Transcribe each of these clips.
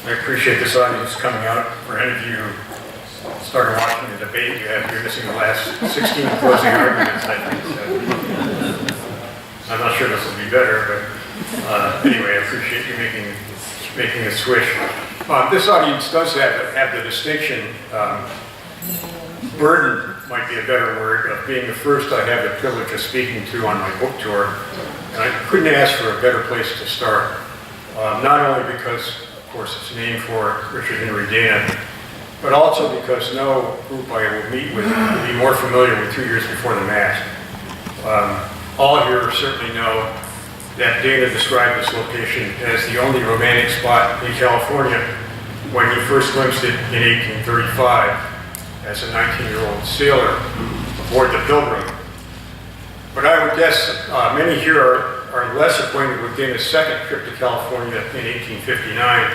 I appreciate this audience coming out. For any of you who started watching the debate, you're missing the last 16 closing arguments, I think. So I'm not sure this will be better, but anyway, I appreciate you making a switch. This audience does have the distinction, burden might be a better word, of being the first I have the privilege of speaking to on my book tour. And I couldn't ask for a better place to start. Not only because, of course, it's named for Richard Henry Dana, but also because no group I will meet with will be more familiar with 2 years before the Mask. All here certainly know that Dana described this location as the only romantic spot in California when he first glimpsed it in 1835 as a 19-year-old sailor aboard the Pilgrim. But I would guess many here are less acquainted with Dana's second trip to California in 1859,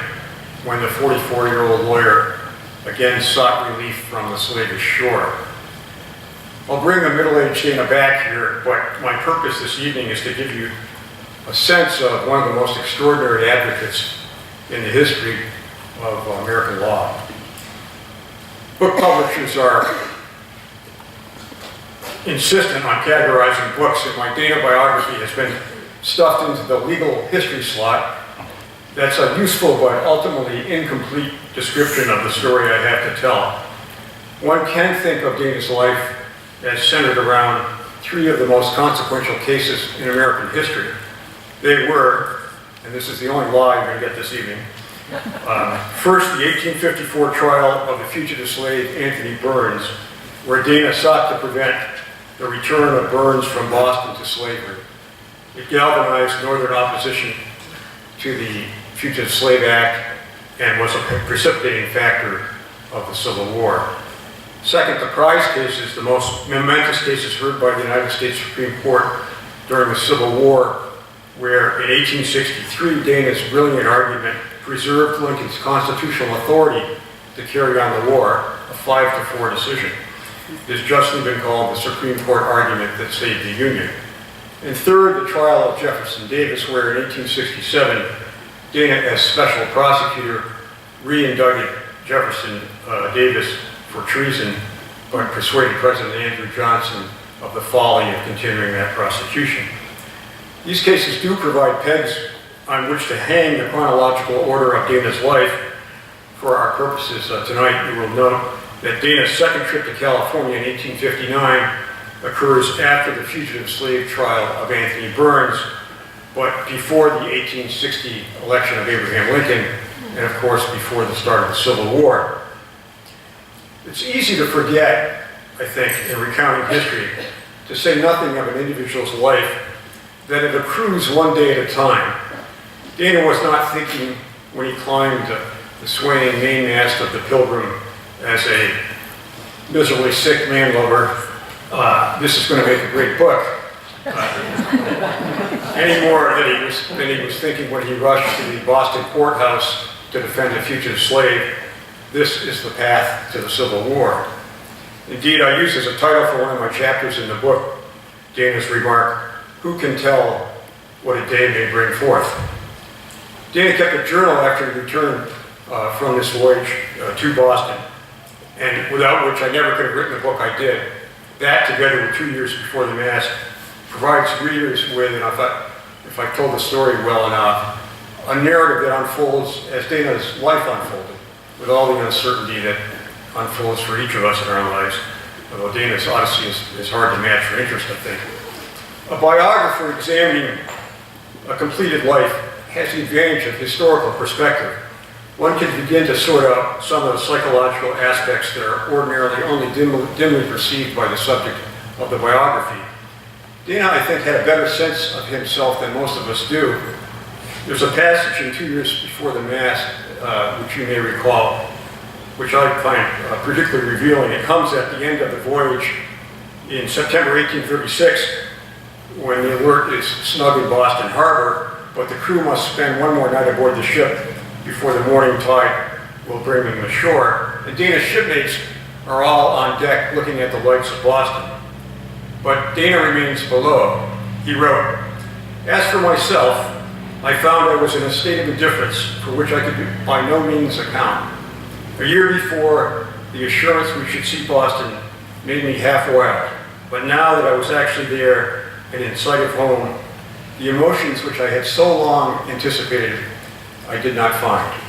when the 44-year-old lawyer again sought relief from the Slavish Shore. I'll bring a middle-aged Dana back here, but my purpose this evening is to give you a sense of one of the most extraordinary advocates in the history of American law. Book publishers are insistent on categorizing books, and my Dana biography has been stuffed into the legal history slot. That's a useful but ultimately incomplete description of the story I have to tell. One can think of Dana's life as centered around three of the most consequential cases in American history. They were, and this is the only law you're going to get this evening, first, the 1854 trial of the fugitive slave Anthony Burns, where Dana sought to prevent the return of Burns from Boston to slavery. It galvanized Northern opposition to the Fugitive Slave Act and was a precipitating factor of the Civil War. Second, the prize cases, the most momentous cases heard by the United States Supreme Court during the Civil War, where in 1863, Dana's brilliant argument preserved Lincoln's constitutional authority to carry on the war, a 5-4 decision. It has justly been called the Supreme Court argument that saved the Union. And third, the trial of Jefferson Davis, where in 1867, Dana, as special prosecutor, re-indicted Jefferson Davis for treason, but persuaded President Andrew Johnson of the folly of continuing that prosecution. These cases do provide pegs on which to hang the chronological order of Dana's life. For our purposes tonight, you will note that Dana's second trip to California in 1859 occurs after the fugitive slave trial of Anthony Burns, but before the 1860 election of Abraham Lincoln, and of course before the start of the Civil War. It's easy to forget, I think, in recounting history, to say nothing of an individual's life, that it accrues one day at a time. Dana was not thinking when he climbed the swaying mainmast of the Pilgrim as a miserably sick landlubber, this is going to make a great book. Any more than he was thinking when he rushed to the Boston courthouse to defend a fugitive slave. This is the path to the Civil War. Indeed, I use as a title for one of my chapters in the book, Dana's remark, "Who can tell what a day may bring forth?" Dana kept a journal after he returned from this voyage to Boston, and without which I never could have written the book I did. That, together with 2 years before the Mask, provides readers with, and if I told the story well enough, a narrative that unfolds as Dana's life unfolded, with all the uncertainty that unfolds for each of us in our lives, although Dana's Odyssey is hard to match for interest, I think. A biographer examining a completed life has the advantage of historical perspective. One can begin to sort out some of the psychological aspects that are ordinarily only dimly perceived by the subject of the biography. Dana, I think, had a better sense of himself than most of us do. There's a passage in 2 years before the Mask, which you may recall, which I find particularly revealing. It comes at the end of the voyage in September 1836, when the Alert is snug in Boston Harbor, but the crew must spend one more night aboard the ship before the morning tide will bring them ashore. And Dana's shipmates are all on deck looking at the lights of Boston. But Dana remains below. He wrote, "As for myself, I found I was in a state of indifference for which I could by no means account. A year before, the assurance we should see Boston made me half wild, but now that I was actually there and in sight of home, the emotions which I had so long anticipated, I did not find.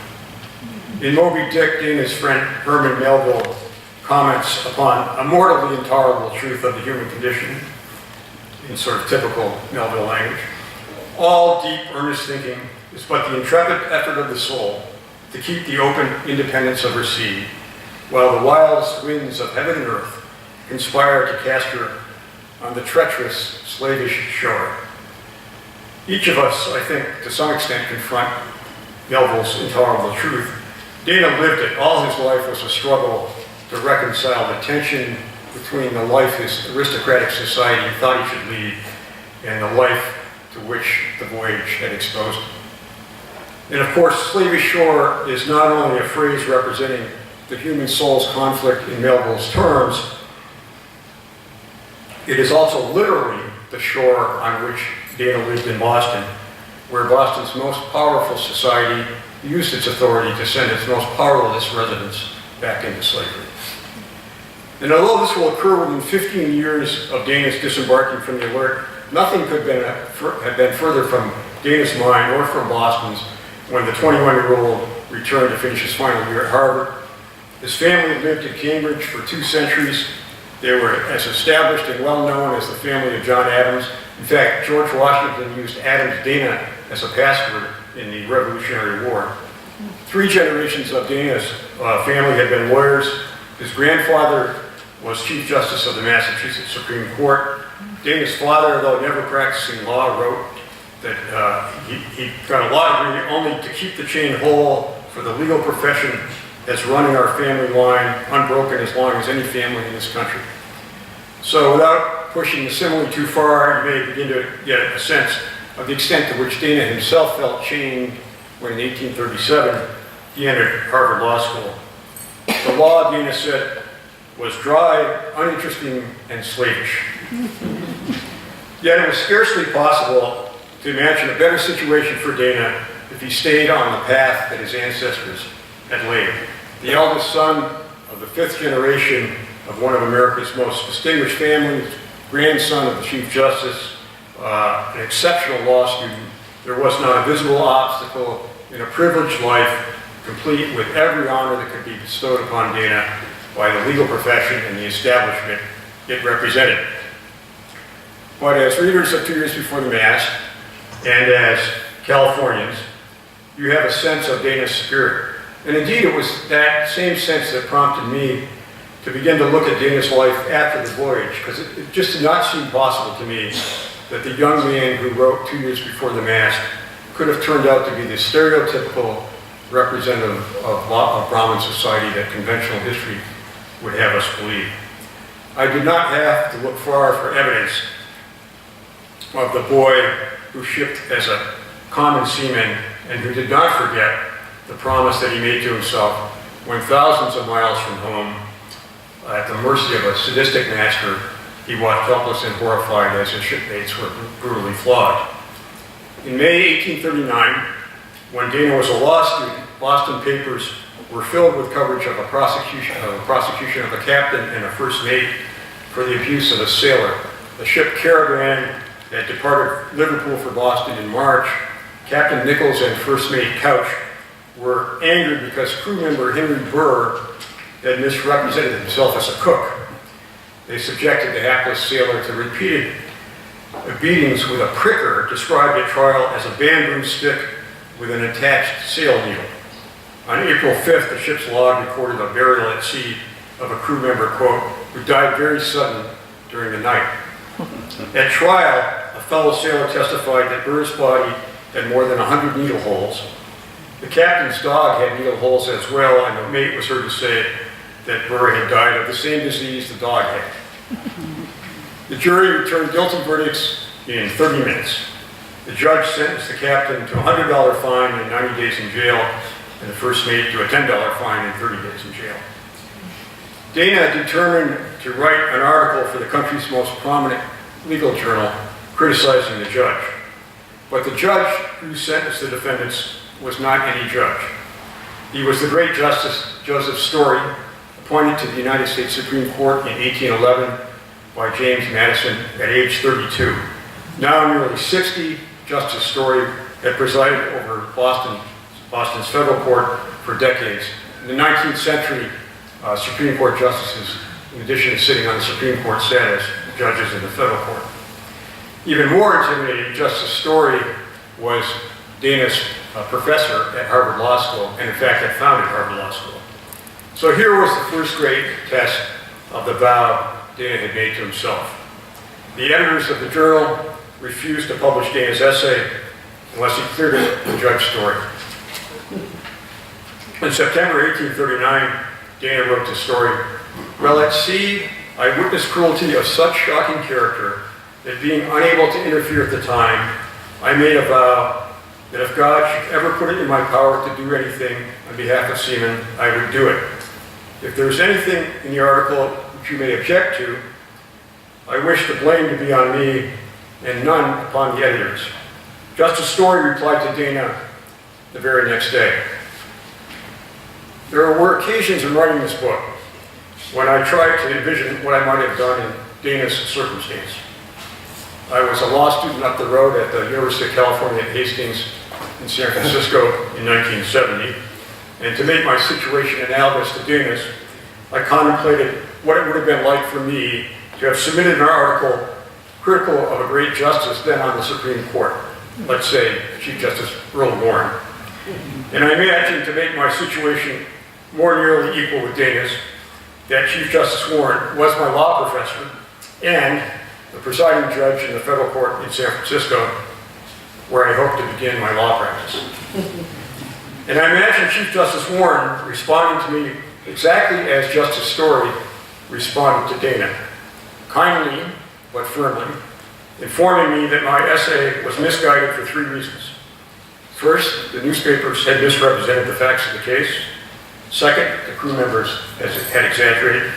In Moby Dick, Dana's friend Herman Melville comments upon a mortally intolerable truth of the human condition in sort of typical Melville language. All deep, earnest thinking is but the intrepid effort of the soul to keep the open independence of her sea, while the wildest winds of heaven and earth conspire to cast her on the treacherous Slavish shore. Each of us, I think, to some extent confront Melville's intolerable truth. Dana lived it. All his life was a struggle to reconcile the tension between the life his aristocratic society thought he should lead and the life to which the voyage had exposed him. And of course, Slavish Shore is not only a phrase representing the human soul's conflict in Melville's terms, it is also literally the shore on which Dana lived in Boston, where Boston's most powerful society used its authority to send its most powerless residents back into slavery. And although this will occur within 15 years of Dana's disembarking from the Alert, nothing could have been further from Dana's mind or from Boston's when the 21-year-old returned to finish his final year at Harvard. His family lived in Cambridge for 2 centuries. They were as established and well known as the family of John Adams. In fact, George Washington used Adams Dana as a password in the Revolutionary War. 3 generations of Dana's family had been lawyers. His grandfather was Chief Justice of the Massachusetts Supreme Court. Dana's father, though never practicing law, wrote that he got a law degree only to keep the chain whole for the legal profession that's running our family line unbroken as long as any family in this country. So without pushing the simile too far, you may begin to get a sense of the extent to which Dana himself felt chained when in 1837 he entered Harvard Law School. The law, Dana said, was dry, uninteresting, and slavish. Yet it was scarcely possible to imagine a better situation for Dana if he stayed on the path that his ancestors had laid. The eldest son of the 5th generation of one of America's most distinguished families, grandson of the Chief Justice, an exceptional law student, there was not a visible obstacle in a privileged life, complete with every honor that could be bestowed upon Dana by the legal profession and the establishment it represented. But as readers of 2 Years Before the Mast, and as Californians, you have a sense of Dana's spirit. And indeed, it was that same sense that prompted me to begin to look at Dana's life after the voyage, because it just did not seem possible to me that the young man who wrote 2 Years Before the Mast could have turned out to be the stereotypical representative of Brahmin society that conventional history would have us believe. I did not have to look far for evidence of the boy who shipped as a common seaman and who did not forget the promise that he made to himself when thousands of miles from home, at the mercy of a sadistic master, he watched helpless and horrified as his shipmates were brutally flogged. In May 1839, when Dana was a law student, Boston papers were filled with coverage of a prosecution of a captain and a first mate for the abuse of a sailor. The ship Caravan had departed Liverpool for Boston in March. Captain Nichols and first mate Couch were angered because crew member Henry Burr had misrepresented himself as a cook. They subjected the hapless sailor to repeated beatings with a pricker described at trial as a bamboo stick with an attached sail needle. On April 5th, the ship's log recorded a burial at sea of a crew member, quote, who died very sudden during the night. At trial, a fellow sailor testified that Burr's body had more than 100 needle holes. The captain's dog had needle holes as well, and the mate was heard to say that Burr had died of the same disease the dog had. The jury returned guilty verdicts in 30 minutes. The judge sentenced the captain to a $100 fine and 90 days in jail, and the first mate to a $10 fine and 30 days in jail. Dana determined to write an article for the country's most prominent legal journal criticizing the judge. But the judge who sentenced the defendants was not any judge. He was the great Justice Joseph Story, appointed to the United States Supreme Court in 1811 by James Madison at age 32. Now nearly 60, Justice Story had presided over Boston's federal court for decades. In the 19th century, Supreme Court justices, in addition to sitting on the Supreme Court, sat as judges in the federal court. Even more intimidating, Justice Story was Dana's professor at Harvard Law School, and in fact had founded Harvard Law School. So here was the first great test of the vow Dana had made to himself. The editors of the journal refused to publish Dana's essay unless he cleared it from Judge Story. In September 1839, Dana wrote to Story, "Well, at sea, I witnessed cruelty of such shocking character that being unable to interfere at the time, I made a vow that if God should ever put it in my power to do anything on behalf of seamen, I would do it. If there is anything in the article which you may object to, I wish the blame to be on me and none upon the editors." Justice Story replied to Dana the very next day. There were occasions in writing this book when I tried to envision what I might have done in Dana's circumstance. I was a law student up the road at the University of California at Hastings in San Francisco in 1970, and to make my situation analogous to Dana's, I contemplated what it would have been like for me to have submitted an article critical of a great justice then on the Supreme Court, let's say Chief Justice Earl Warren. And I imagined, to make my situation more nearly equal with Dana's, that Chief Justice Warren was my law professor and the presiding judge in the federal court in San Francisco, where I hoped to begin my law practice. And I imagined Chief Justice Warren responding to me exactly as Justice Story responded to Dana, kindly but firmly, informing me that my essay was misguided for 3 reasons. First, the newspapers had misrepresented the facts of the case. Second, the crew members had exaggerated.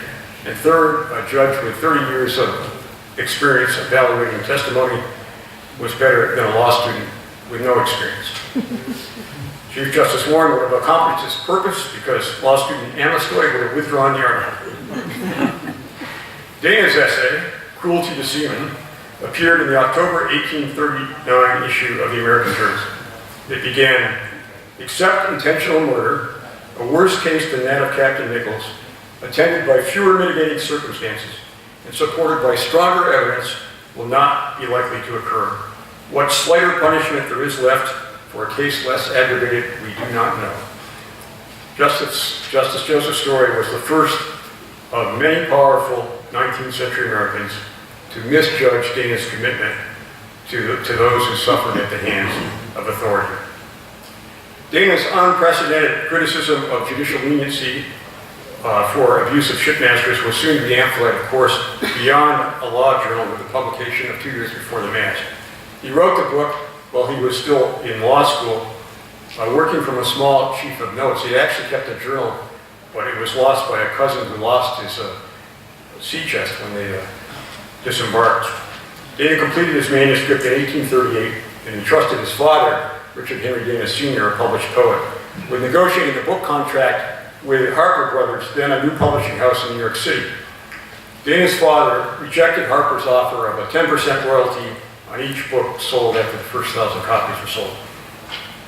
And third, a judge with 30 years of experience evaluating testimony was better than a law student with no experience. Chief Justice Warren would have accomplished his purpose because law student Amestoy would have withdrawn the article. Dana's essay, Cruelty to Seamen, appeared in the October 1839 issue of the American Journal. It began, "Except intentional murder, a worse case than that of Captain Nichols, attended by fewer mitigating circumstances and supported by stronger evidence, will not be likely to occur. What slighter punishment there is left for a case less aggravated, we do not know." Justice Joseph Story was the first of many powerful 19th century Americans to misjudge Dana's commitment to those who suffered at the hands of authority. Dana's unprecedented criticism of judicial leniency for abuse of shipmasters was soon to be amplified, of course, beyond a law journal with the publication of 2 years before the match. He wrote the book while he was still in law school, working from a small sheaf of notes. He actually kept a journal, but it was lost by a cousin who lost his sea chest when they disembarked. Dana completed his manuscript in 1838 and entrusted his father, Richard Henry Dana Sr., a published poet, with negotiating the book contract with Harper Brothers, then a new publishing house in New York City. Dana's father rejected Harper's offer of a 10% royalty on each book sold after the first 1,000 copies were sold.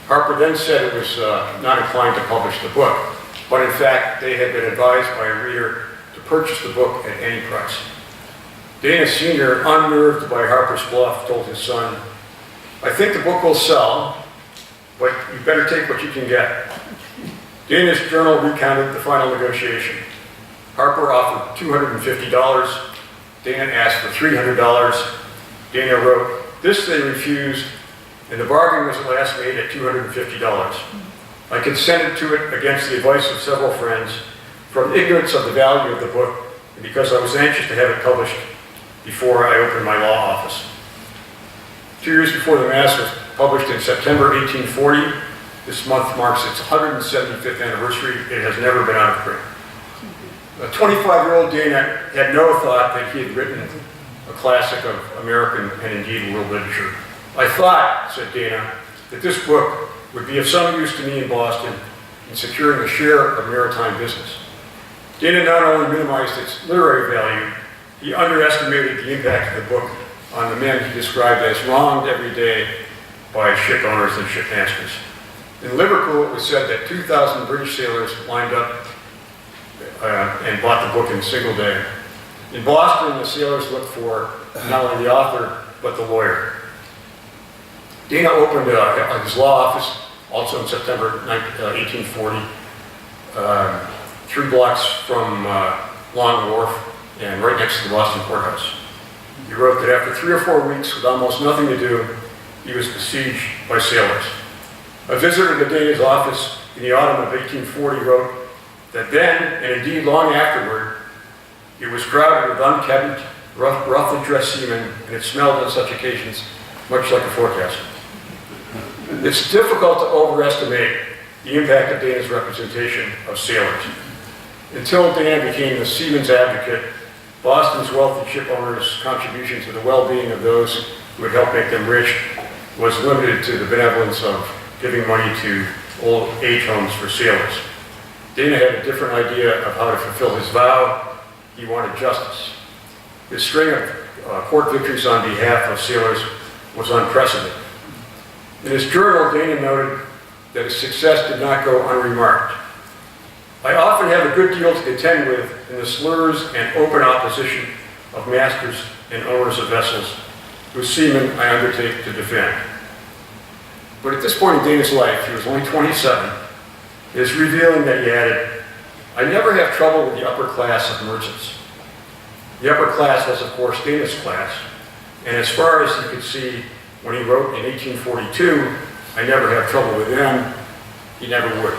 Harper then said it was not inclined to publish the book, but in fact they had been advised by a reader to purchase the book at any price. Dana Sr., unnerved by Harper's bluff, told his son, "I think the book will sell, but you better take what you can get." Dana's journal recounted the final negotiation. Harper offered $250. Dana asked for $300. Dana wrote, "This they refused, and the bargain was at last made at $250. I consented to it against the advice of several friends, from ignorance of the value of the book, and because I was anxious to have it published before I opened my law office." 2 years before the Mass was published in September 1840. This month marks its 175th anniversary. It has never been out of print. 25-year-old Dana had no thought that he had written a classic of American and indeed world literature. I thought, said Dana, that this book would be of some use to me in Boston in securing a share of maritime business. Dana not only minimized its literary value, he underestimated the impact of the book on the men he described as wronged every day by ship owners and ship masters. In Liverpool, it was said that 2,000 British sailors lined up and bought the book in a single day. In Boston, the sailors looked for not only the author, but the lawyer. Dana opened his law office also in September 1840, 3 blocks from Long Wharf and right next to the Boston Courthouse. He wrote that after 3 or 4 weeks with almost nothing to do, he was besieged by sailors. A visitor to Dana's office in the autumn of 1840 wrote that then, and indeed long afterward, it was crowded with unkempt, roughly dressed seamen, and it smelled on such occasions much like a forecastle. It's difficult to overestimate the impact of Dana's representation of sailors. Until Dana became the seaman's advocate, Boston's wealthy ship owners' contribution to the well-being of those who would help make them rich was limited to the benevolence of giving money to old age homes for sailors. Dana had a different idea of how to fulfill his vow. He wanted justice. His string of court victories on behalf of sailors was unprecedented. In his journal, Dana noted that his success did not go unremarked. I often have a good deal to contend with in the slurs and open opposition of masters and owners of vessels whose seamen I undertake to defend. But at this point in Dana's life, he was only 27, it is revealing that he added, I never have trouble with the upper class of merchants. The upper class was, of course, Dana's class, and as far as he could see when he wrote in 1842, I never have trouble with them, he never would.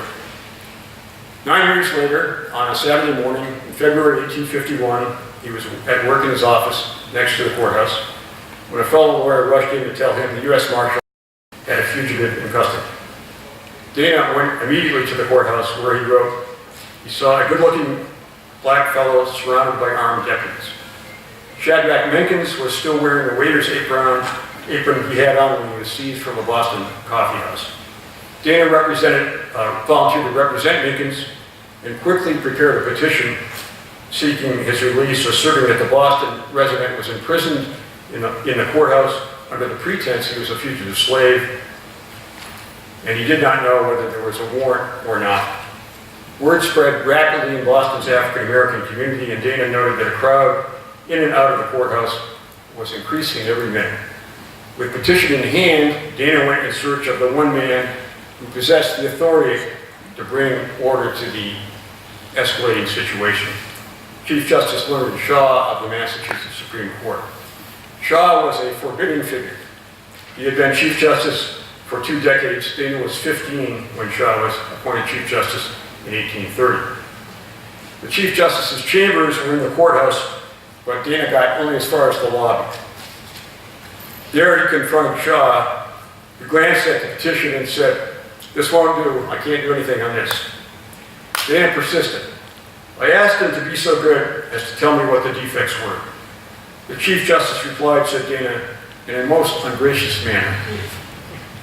9 years later, on a Saturday morning in February 1851, he was at work in his office next to the courthouse when a fellow lawyer rushed in to tell him the U.S. Marshal had a fugitive in custody. Dana went immediately to the courthouse where he wrote, he saw a good-looking black fellow surrounded by armed deputies. Shadrach Menkins was still wearing the waiter's apron he had on when he was seized from a Boston coffee house. Dana volunteered to represent Menkins and quickly prepared a petition seeking his release, asserting that the Boston resident was imprisoned in the courthouse under the pretense he was a fugitive slave, and he did not know whether there was a warrant or not. Word spread rapidly in Boston's African-American community, and Dana noted that a crowd in and out of the courthouse was increasing every minute. With petition in hand, Dana went in search of the one man who possessed the authority to bring order to the escalating situation, Chief Justice Leonard Shaw of the Massachusetts Supreme Court. Shaw was a forbidding figure. He had been Chief Justice for 2 decades. Dana was 15 when Shaw was appointed Chief Justice in 1830. The Chief Justice's chambers were in the courthouse, but Dana got only as far as the lobby. There he confronted Shaw, who glanced at the petition and said, "This won't do. I can't do anything on this." Dana persisted. I asked him to be so good as to tell me what the defects were. The Chief Justice replied, said Dana, in a most ungracious manner.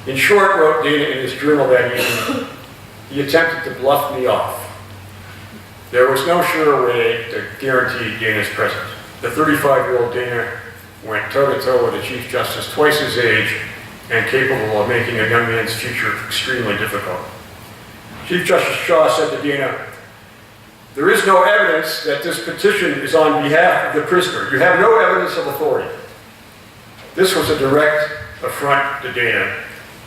In short, wrote Dana in his journal that evening, he attempted to bluff me off. There was no sure way to guarantee Dana's presence. The 35-year-old Dana went toe-to-toe with a Chief Justice twice his age and capable of making a young man's future extremely difficult. Chief Justice Shaw said to Dana, "There is no evidence that this petition is on behalf of the prisoner. You have no evidence of authority." This was a direct affront to Dana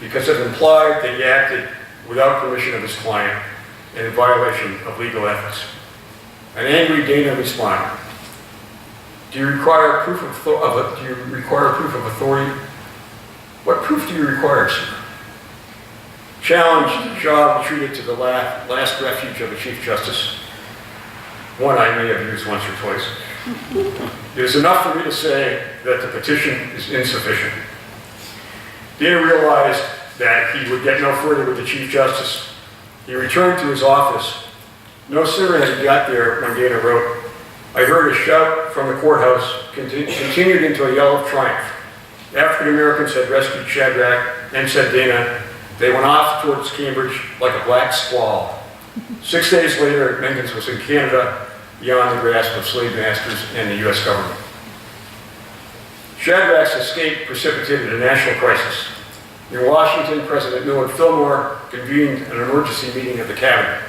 because it implied that he acted without permission of his client and in violation of legal ethics. An angry Dana responded, Do you require proof of authority? What proof do you require, sir? Challenged, Shaw retreated to the last refuge of a Chief Justice, one I may have used once or twice. It is enough for me to say that the petition is insufficient. Dana realized that he would get no further with the Chief Justice. He returned to his office. No sooner had he got there when Dana wrote, I heard a shout from the courthouse, continued into a yell of triumph. African Americans had rescued Shadrach and said Dana. They went off towards Cambridge like a black squall. 6 days later, Menkins was in Canada, beyond the grasp of slave masters and the U.S. government. Shadrach's escape precipitated a national crisis. In Washington, President Millard Fillmore convened an emergency meeting of the cabinet.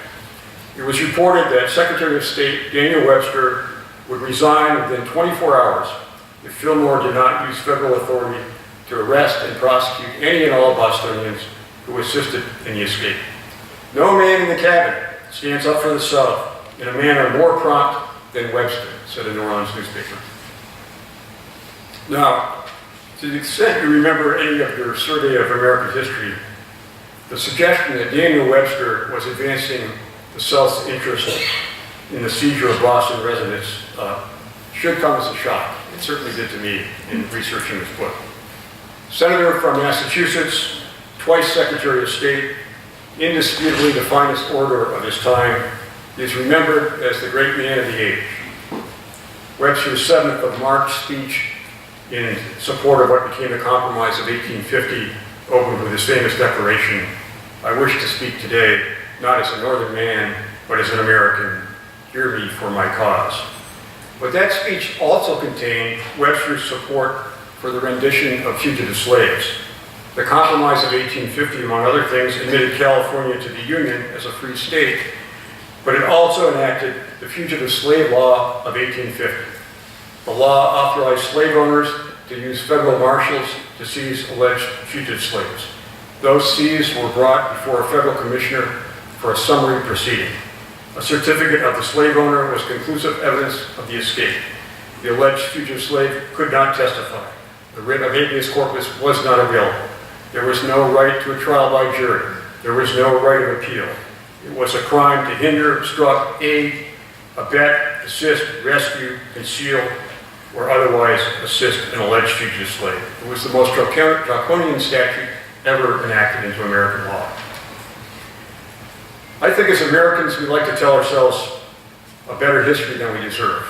It was reported that Secretary of State Daniel Webster would resign within 24 hours if Fillmore did not use federal authority to arrest and prosecute any and all Bostonians who assisted in the escape. No man in the cabinet stands up for the South in a manner more prompt than Webster, said a New Orleans newspaper. Now, to the extent you remember any of your survey of American history, the suggestion that Daniel Webster was advancing the South's interest in the seizure of Boston residents should come as a shock. It certainly did to me in researching this book. Senator from Massachusetts, twice Secretary of State, indisputably the finest orator of his time, is remembered as the great man of the age. Webster's 7th of March speech in support of what became the Compromise of 1850 opened with his famous declaration, "I wish to speak today, not as a Northern man, but as an American. Hear me for my cause." But that speech also contained Webster's support for the rendition of fugitive slaves. The Compromise of 1850, among other things, admitted California to the Union as a free state, but it also enacted the Fugitive Slave Law of 1850. The law authorized slave owners to use federal marshals to seize alleged fugitive slaves. Those seized were brought before a federal commissioner for a summary proceeding. A certificate of the slave owner was conclusive evidence of the escape. The alleged fugitive slave could not testify. The writ of habeas corpus was not available. There was no right to a trial by jury. There was no right of appeal. It was a crime to hinder, obstruct, aid, abet, assist, rescue, conceal, or otherwise assist an alleged fugitive slave. It was the most draconian statute ever enacted into American law. I think as Americans, we like to tell ourselves a better history than we deserve.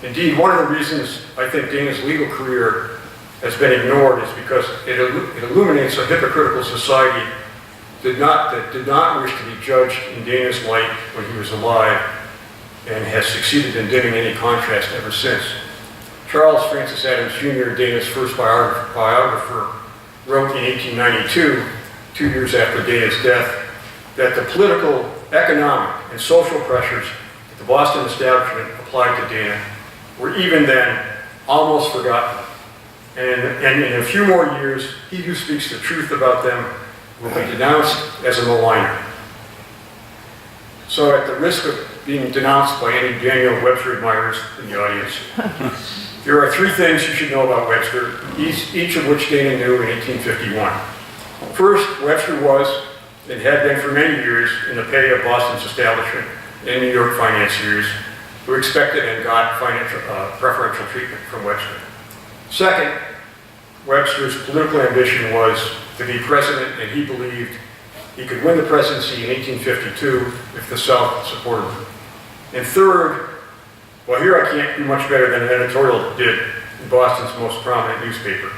Indeed, one of the reasons I think Dana's legal career has been ignored is because it illuminates a hypocritical society that did not wish to be judged in Dana's light when he was alive and has succeeded in dimming any contrast ever since. Charles Francis Adams Jr., Dana's first biographer, wrote in 1892, 2 years after Dana's death, that the political, economic, and social pressures that the Boston establishment applied to Dana were even then almost forgotten. And in a few more years, he who speaks the truth about them will be denounced as a maligner. So at the risk of being denounced by any Daniel Webster admirers in the audience, there are 3 things you should know about Webster, each of which Dana knew in 1851. First, Webster was, and had been for many years, in the pay of Boston's establishment and New York financiers who expected and got preferential treatment from Webster. Second, Webster's political ambition was to be president, and he believed he could win the presidency in 1852 if the South supported him. And third, well, here I can't do much better than an editorial did in Boston's most prominent newspaper.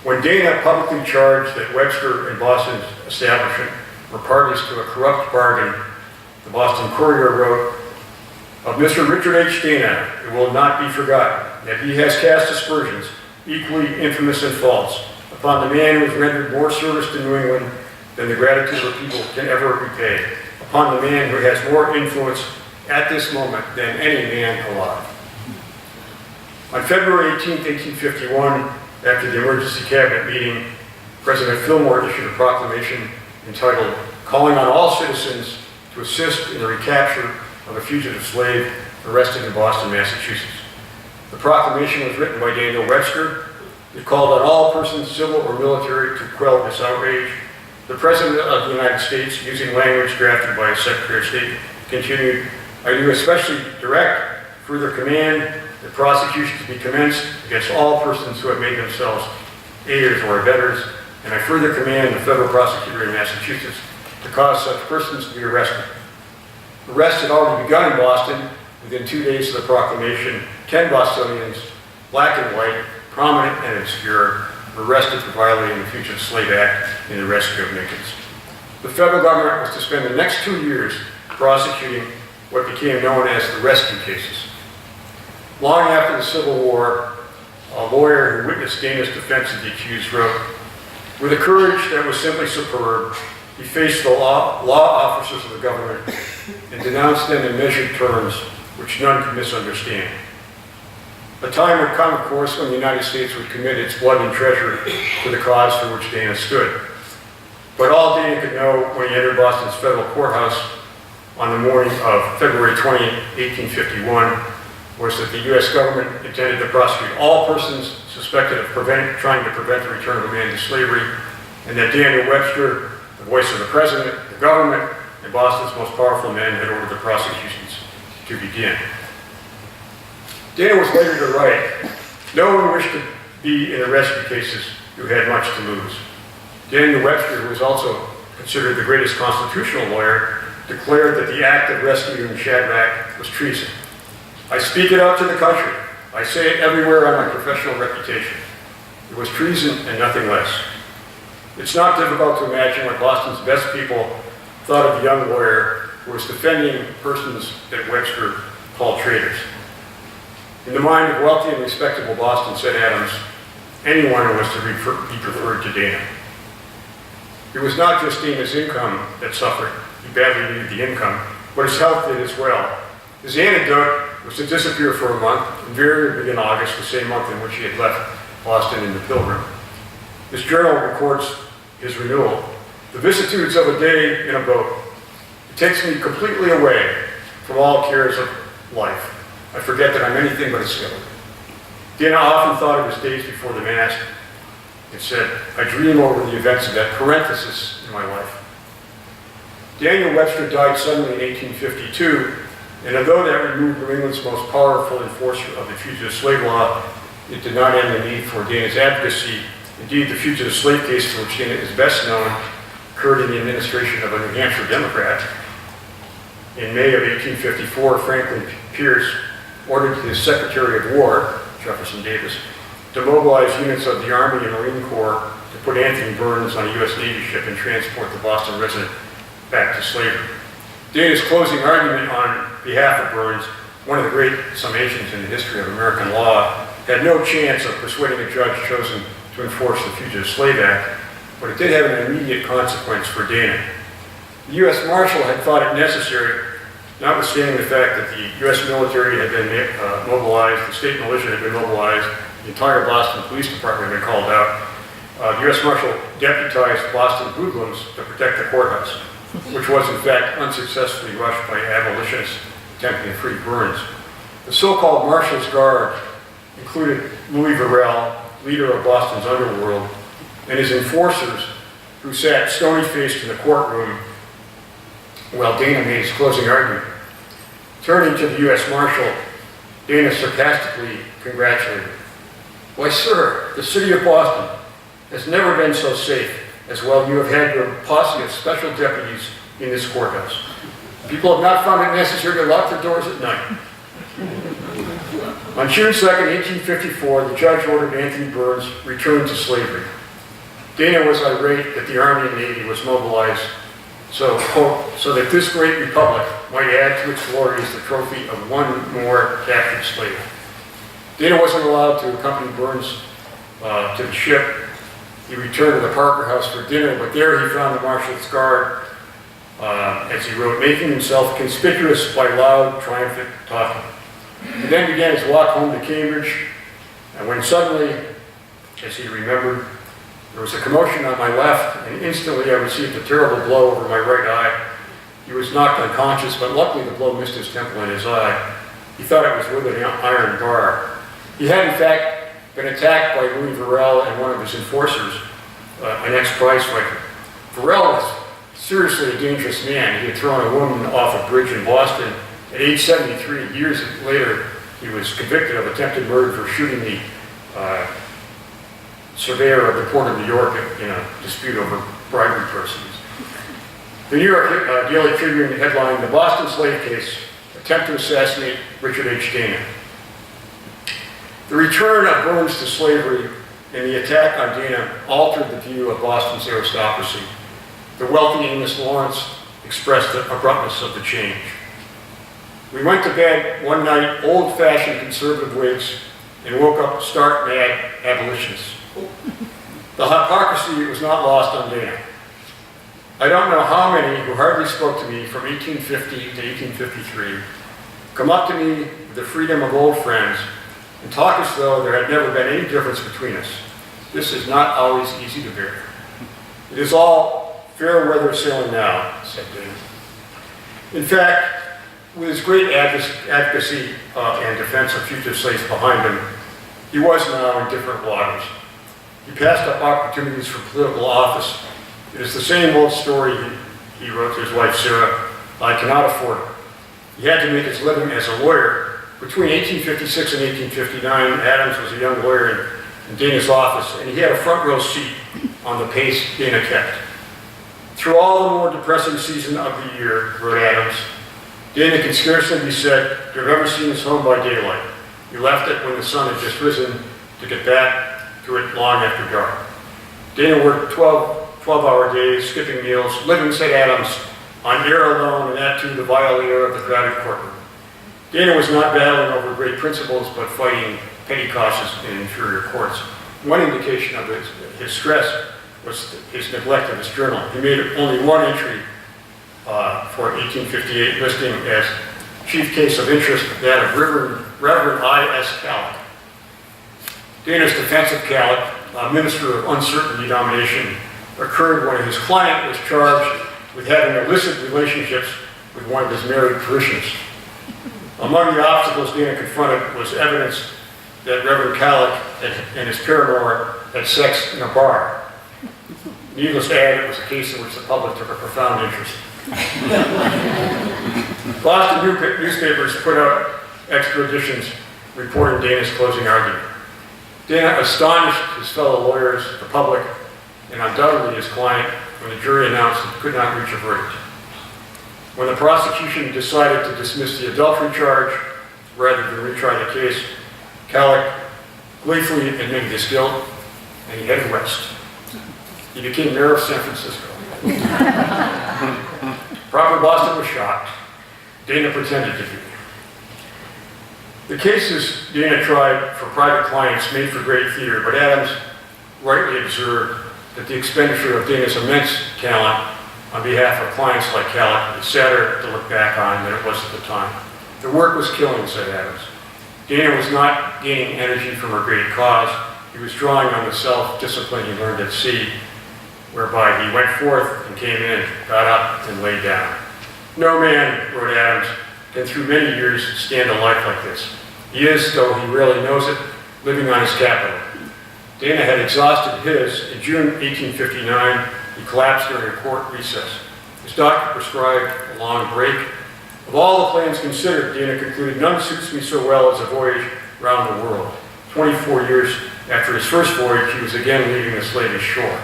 When Dana publicly charged that Webster and Boston's establishment were parties to a corrupt bargain, the Boston Courier wrote, "Of Mr. Richard H. Dana, it will not be forgotten that he has cast aspersions, equally infamous and false, upon the man who has rendered more service to New England than the gratitude of the people can ever repay, upon the man who has more influence at this moment than any man alive." On February 18, 1851, after the emergency cabinet meeting, President Fillmore issued a proclamation entitled, "Calling on all citizens to assist in the recapture of a fugitive slave arrested in Boston, Massachusetts." The proclamation was written by Daniel Webster. It called on all persons, civil or military, to quell this outrage. The President of the United States, using language drafted by a Secretary of State, continued, "I do especially direct further command that prosecutions be commenced against all persons who have made themselves aiders or abettors, and I further command the federal prosecutor in Massachusetts to cause such persons to be arrested." Arrests had already begun in Boston. Within 2 days of the proclamation, 10 Bostonians, black and white, prominent and obscure, were arrested for violating the Fugitive Slave Act in the rescue of Mickens. The federal government was to spend the next 2 years prosecuting what became known as the rescue cases. Long after the Civil War, a lawyer who witnessed Dana's defense of the accused wrote, "With a courage that was simply superb, he faced the law officers of the government and denounced them in measured terms which none could misunderstand. A time would come, of course, when the United States would commit its blood and treasure to the cause for which Dana stood. But all Dana could know when he entered Boston's federal courthouse on the morning of February 20, 1851, was that the U.S. government intended to prosecute all persons suspected of trying to prevent the return of a man to slavery, and that Daniel Webster, the voice of the president, the government, and Boston's most powerful men, had ordered the prosecutions to begin." Dana was later to write, "No one wished to be in the rescue cases who had much to lose." Daniel Webster, who was also considered the greatest constitutional lawyer, declared that the act of rescuing Shadrach was treason. "I speak it out to the country. I say it everywhere on my professional reputation. It was treason and nothing less." It's not difficult to imagine what Boston's best people thought of the young lawyer who was defending persons that Webster called traitors. "In the mind of wealthy and respectable Boston," said Adams, "anyone was to be preferred to Dana." It was not just Dana's income that suffered. He badly needed the income, but his health did as well. His antidote was to disappear for a month, invariably in August, the same month in which he had left Boston in the Pilgrim. His journal records his renewal. "The vicissitudes of a day in a boat. It takes me completely away from all cares of life. I forget that I'm anything but a sailor." Dana often thought of his days before the mast and said, "I dream over the events of that parenthesis in my life." Daniel Webster died suddenly in 1852, and although that removed New England's most powerful enforcer of the fugitive slave law, it did not end the need for Dana's advocacy. Indeed, the fugitive slave case for which Dana is best known occurred in the administration of a New Hampshire Democrat. In May of 1854, Franklin Pierce ordered his Secretary of War, Jefferson Davis, to mobilize units of the Army and Marine Corps to put Anthony Burns on a U.S. Navy ship and transport the Boston resident back to slavery. Dana's closing argument on behalf of Burns, one of the great summations in the history of American law, had no chance of persuading a judge chosen to enforce the Fugitive Slave Act, but it did have an immediate consequence for Dana. The U.S. Marshal had thought it necessary, notwithstanding the fact that the U.S. military had been mobilized, the state militia had been mobilized, the entire Boston Police Department had been called out. The U.S. Marshal deputized Boston hoodlums to protect the courthouse, which was in fact unsuccessfully rushed by abolitionists attempting to free Burns. The so-called Marshal's Guard included Louis Varel, leader of Boston's underworld, and his enforcers, who sat stony-faced in the courtroom while Dana made his closing argument. Turning to the U.S. Marshal, Dana sarcastically congratulated, "Why, sir, the city of Boston has never been so safe as while you have had your posse of special deputies in this courthouse. People have not found it necessary to lock the doors at night." On June 2nd, 1854, the judge ordered Anthony Burns returned to slavery. Dana was irate that the Army and Navy was mobilized so, quote, "so that this great republic might add to its glories the trophy of one more captured slave." Dana wasn't allowed to accompany Burns to the ship. He returned to the Parker House for dinner, but there he found the Marshal's Guard, as he wrote, making himself conspicuous by loud, triumphant talking. He then began his walk home to Cambridge, and when suddenly, as he remembered, there was a commotion on my left, and instantly I received a terrible blow over my right eye. He was knocked unconscious, but luckily the blow missed his temple and his eye. He thought it was with an iron bar. He had, in fact, been attacked by Louis Varel and one of his enforcers, an ex-prize fighter. Varel was seriously a dangerous man. He had thrown a woman off a bridge in Boston. At age 73, years later, he was convicted of attempted murder for shooting the surveyor of the Port of New York in a dispute over bribery proceeds. The New York Daily Tribune headlined, "The Boston Slave Case, Attempt to Assassinate Richard H. Dana." The return of Burns to slavery and the attack on Dana altered the view of Boston's aristocracy. The wealthy Amos Lawrence expressed the abruptness of the change. We went to bed one night, old-fashioned conservative Whigs, and woke up stark mad abolitionists. The hypocrisy was not lost on Dana. I don't know how many who hardly spoke to me from 1850 to 1853 come up to me with the freedom of old friends and talk as though there had never been any difference between us. This is not always easy to bear. It is all fair weather sailing now, said Dana. In fact, with his great advocacy and defense of fugitive slaves behind him, he was now in different waters. He passed up opportunities for political office. It is the same old story he wrote to his wife, Sarah, I cannot afford it. He had to make his living as a lawyer. Between 1856 and 1859, Adams was a young lawyer in Dana's office, and he had a front row seat on the pace Dana kept. Through all the more depressing season of the year, wrote Adams, Dana can scarcely be said to have ever seen his home by daylight. He left it when the sun had just risen to get back to it long after dark. Dana worked 12-hour days, skipping meals, living, said Adams, on air alone, and that too the vile air of the crowded courtroom. Dana was not battling over great principles, but fighting petty causes in inferior courts. One indication of his stress was his neglect of his journal. He made only one entry for 1858, listing as chief case of interest that of Reverend I.S. Calic. Dana's defense of Calic, a minister of uncertain denomination, occurred when his client was charged with having illicit relationships with one of his married parishioners. Among the obstacles Dana confronted was evidence that Reverend Calic and his paramour had sex in a bar. Needless to add, it was a case in which the public took a profound interest. Boston newspapers put out extra editions reporting Dana's closing argument. Dana astonished his fellow lawyers, the public, and undoubtedly his client when the jury announced it could not reach a verdict. When the prosecution decided to dismiss the adultery charge rather than retry the case, Calic gleefully admitted his guilt and he headed west. He became mayor of San Francisco. Proper Boston was shocked. Dana pretended to be. The cases Dana tried for private clients made for great theater, but Adams rightly observed that the expenditure of Dana's immense talent on behalf of clients like Calic is sadder to look back on than it was at the time. The work was killing, said Adams. Dana was not gaining energy from a great cause. He was drawing on the self-discipline he learned at sea, whereby he went forth and came in, got up, and laid down. No man, wrote Adams, can through many years stand a life like this. He is, though he rarely knows it, living on his capital. Dana had exhausted his. In June 1859, he collapsed during a court recess. His doctor prescribed a long break. Of all the plans considered, Dana concluded, none suits me so well as a voyage around the world. 24 years after his first voyage, he was again leaving the Slavish Shore.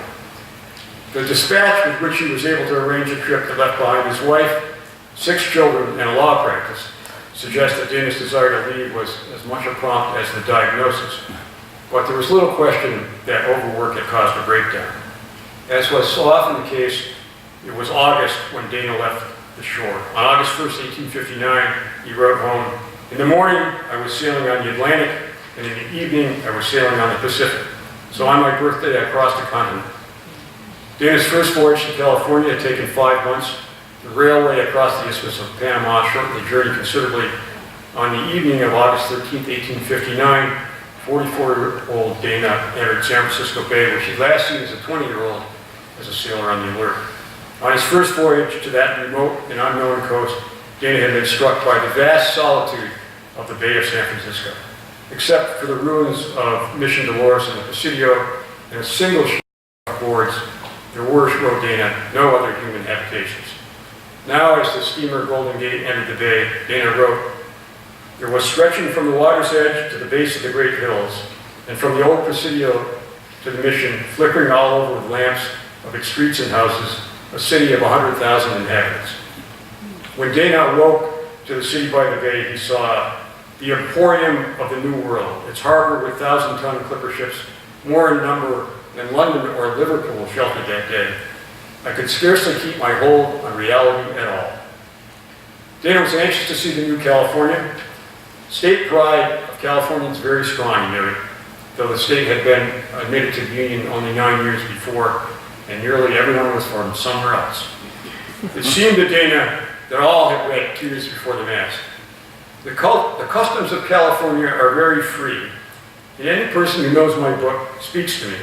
The dispatch with which he was able to arrange a trip that left behind his wife, 6 children, and a law practice suggests that Dana's desire to leave was as much a prompt as the diagnosis. But there was little question that overwork had caused a breakdown. As was so often the case, it was August when Dana left the shore. On August 1st, 1859, he wrote home, in the morning, I was sailing on the Atlantic, and in the evening, I was sailing on the Pacific. So on my birthday, I crossed the continent. Dana's first voyage to California had taken 5 months. The railway across the Isthmus of Panama shortened the journey considerably. On the evening of August 13, 1859, 44-year-old Dana entered San Francisco Bay, where she last seen as a 20-year-old as a sailor on the Alert. On his first voyage to that remote and unknown coast, Dana had been struck by the vast solitude of the Bay of San Francisco. Except for the ruins of Mission Dolores and the Presidio and a single ship of boards, there were, wrote Dana, no other human habitations. Now, as the steamer Golden Gate entered the bay, Dana wrote, there was stretching from the water's edge to the base of the great hills, and from the old Presidio to the Mission, flickering all over with lamps of its streets and houses, a city of 100,000 inhabitants. When Dana awoke to the city by the bay, he saw the emporium of the New World. Its harbor with 1,000-ton clipper ships, more in number than London or Liverpool sheltered that day. I could scarcely keep my hold on reality at all. Dana was anxious to see the new California. State pride of Californians very strong, he noted, though the state had been admitted to the Union only 9 years before, and nearly everyone was from somewhere else. It seemed to Dana that all had read 2 years before the Mass. The customs of California are very free, and any person who knows my book speaks to me.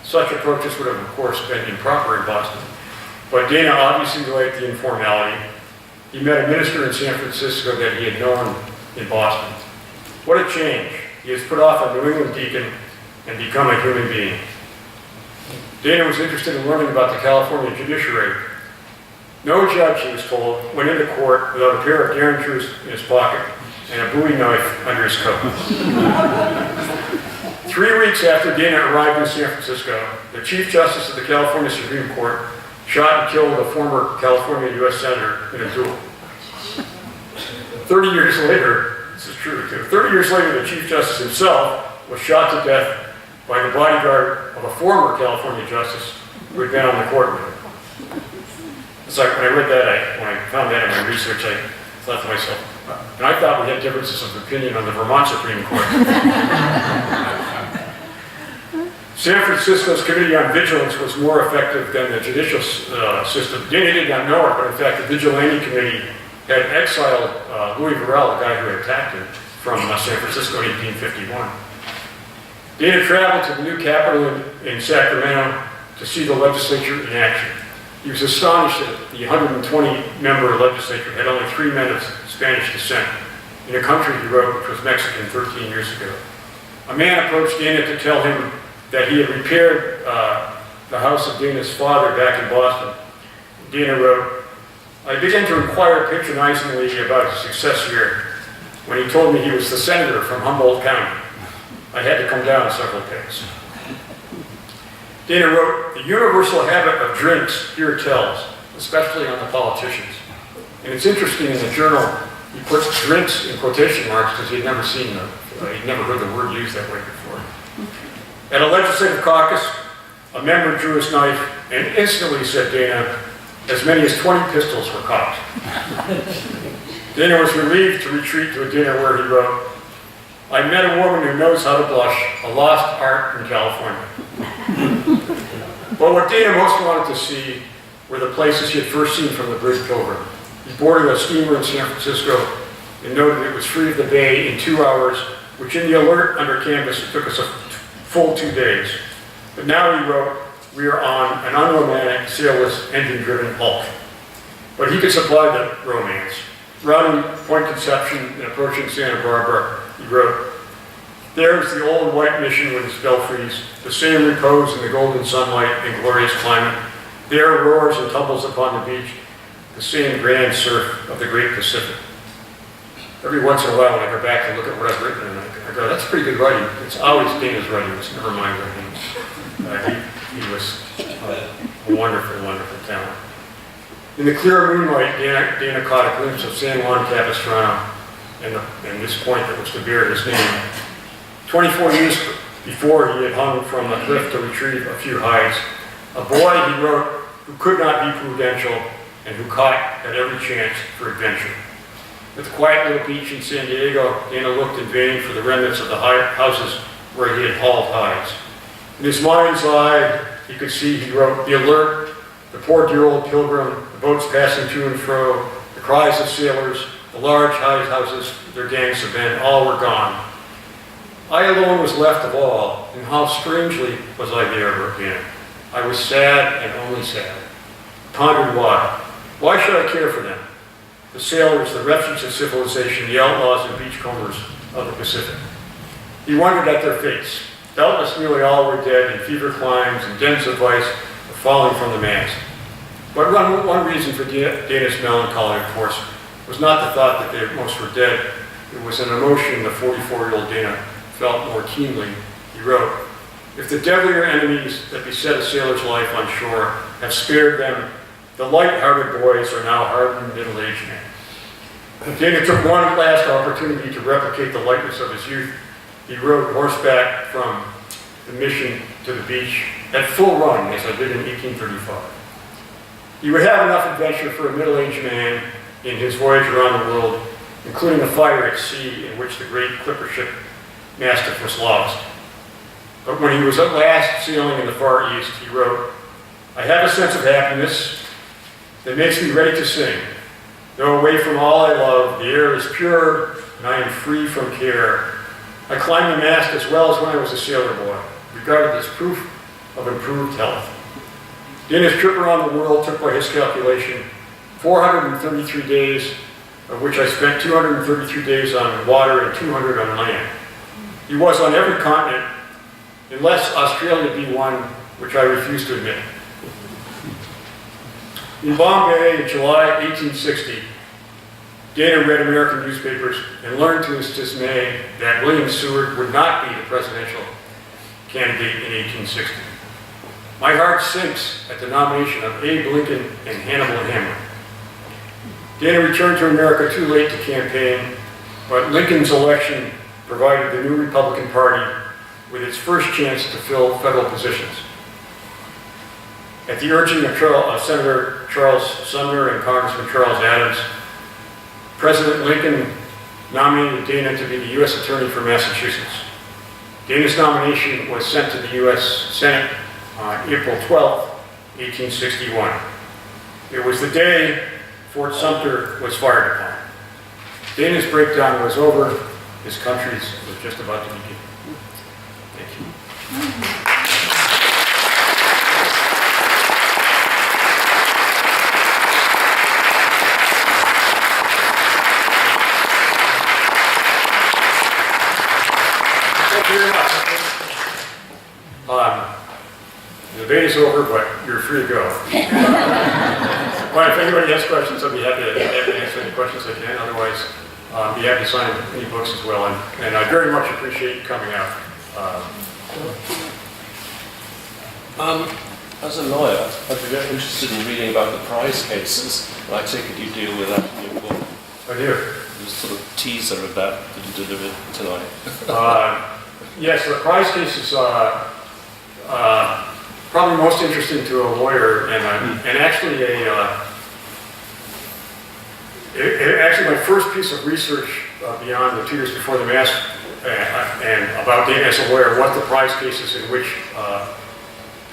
Such approaches would have, of course, been improper in Boston, but Dana obviously liked the informality. He met a minister in San Francisco that he had known in Boston. What a change. He has put off a New England deacon and become a human being. Dana was interested in learning about the California judiciary. No judge, he was told, went into court without a pair of derringers in his pocket and a Bowie knife under his coat. 3 weeks after Dana arrived in San Francisco, the Chief Justice of the California Supreme Court shot and killed a former California U.S. Senator in a duel. 30 years later, this is true too, 30 years later, the Chief Justice himself was shot to death by the bodyguard of a former California Justice who had been on the court with him. It's like when I read that, when I found that in my research, I thought to myself, and I thought we had differences of opinion on the Vermont Supreme Court. San Francisco's Committee on Vigilance was more effective than the judicial system. Dana did not know it, but in fact the Vigilante Committee had exiled Louis Varela, the guy who had attacked him, from San Francisco in 1851. Dana traveled to the new Capitol in Sacramento to see the legislature in action. He was astonished that the 120-member legislature had only 3 men of Spanish descent in a country, he wrote, which was Mexican 13 years ago. A man approached Dana to tell him that he had repaired the house of Dana's father back in Boston. Dana wrote, I began to inquire patronizingly about his success here when he told me he was the senator from Humboldt County. I had to come down several pegs. Dana wrote, the universal habit of drinks here tells, especially on the politicians. And it's interesting in the journal, he puts drinks in quotation marks because he'd never seen them. He'd never heard the word used that way before. At a legislative caucus, a member drew his knife and instantly, said Dana, as many as 20 pistols were cocked. Dana was relieved to retreat to a dinner where he wrote, I met a woman who knows how to blush, a lost art in California. But what Dana most wanted to see were the places he had first seen from the bridge Pilgrim. He boarded a steamer in San Francisco and noted it was free of the bay in 2 hours, which in the alert under canvas it took us a full 2 days. But now, he wrote, we are on an unromantic, sailless, engine-driven hulk. But he could supply the romance. Rounding Point Conception and approaching Santa Barbara, he wrote, there's the old white mission with its belfries, the same repose in the golden sunlight and glorious climate. There roars and tumbles upon the beach, the same grand surf of the great Pacific. Every once in a while, when I go back and look at what I've written, and I go, that's pretty good writing. It's always Dana's writing, it's never my writing. He was a wonderful, wonderful talent. In the clear moonlight, Dana caught a glimpse of San Juan Capistrano and this point that was to bear his name. 24 years before, he had hung from a cliff to retrieve a few hides. A boy, he wrote, who could not be prudential and who caught at every chance for adventure. At the quiet little beach in San Diego, Dana looked in vain for the remnants of the houses where he had hauled hides. In his mind's eye, he could see, he wrote, the alert, the poor dear old Pilgrim, the boats passing to and fro, the cries of sailors, the large hide houses, their gangs of men, all were gone. I alone was left of all, and how strangely was I there again. I was sad and only sad. Pondered why. Why should I care for them? The sailors, the refuge of civilization, the outlaws and beachcombers of the Pacific. He wondered at their fates. Doubtless nearly all were dead in fever climes and dens of vice or falling from the mast. But one reason for Dana's melancholy, of course, was not the thought that they most were dead. It was an emotion the 44-year-old Dana felt more keenly. He wrote, if the deadlier enemies that beset a sailor's life on shore have spared them, the light-hearted boys are now hardened middle-aged men. Dana took one last opportunity to replicate the lightness of his youth. He rode horseback from the mission to the beach at full run, as I did in 1835. He would have enough adventure for a middle-aged man in his voyage around the world, including a fire at sea in which the great clipper ship Mastiff was lost. But when he was at last sailing in the Far East, he wrote, "I have a sense of happiness that makes me ready to sing. Though away from all I love, the air is pure and I am free from care. I climb the mast as well as when I was a sailor boy, regarded as proof of improved health." Dana's trip around the world took, by his calculation, 433 days, of which I spent 233 days on water and 200 on land. He was on every continent, unless Australia be one, which I refuse to admit. In Bombay in July 1860, Dana read American newspapers and learned to his dismay that William Seward would not be the presidential candidate in 1860. My heart sinks at the nomination of Abe Lincoln and Hannibal Hamlin. Dana returned to America too late to campaign, but Lincoln's election provided the new Republican Party with its first chance to fill federal positions. At the urging of Senator Charles Sumner and Congressman Charles Adams, President Lincoln nominated Dana to be the U.S. Attorney for Massachusetts. Dana's nomination was sent to the U.S. Senate on April 12, 1861. It was the day Fort Sumter was fired upon. Dana's breakdown was over. His country's was just about to begin. Thank you. Thank you very much. The debate is over, but you're free to go. Well, if anybody has questions, I'll be happy to answer any questions I can. Otherwise, be happy to sign any books as well. And I very much appreciate you coming out. As a lawyer, I'd be very interested in reading about the prize cases. I take it you deal with that in your book. I do. There's a sort of teaser of that you delivered tonight. Yes, the prize case is probably most interesting to a lawyer, and actually actually my first piece of research beyond the 2 years before the mass and about Dana as a lawyer was the prize cases in which,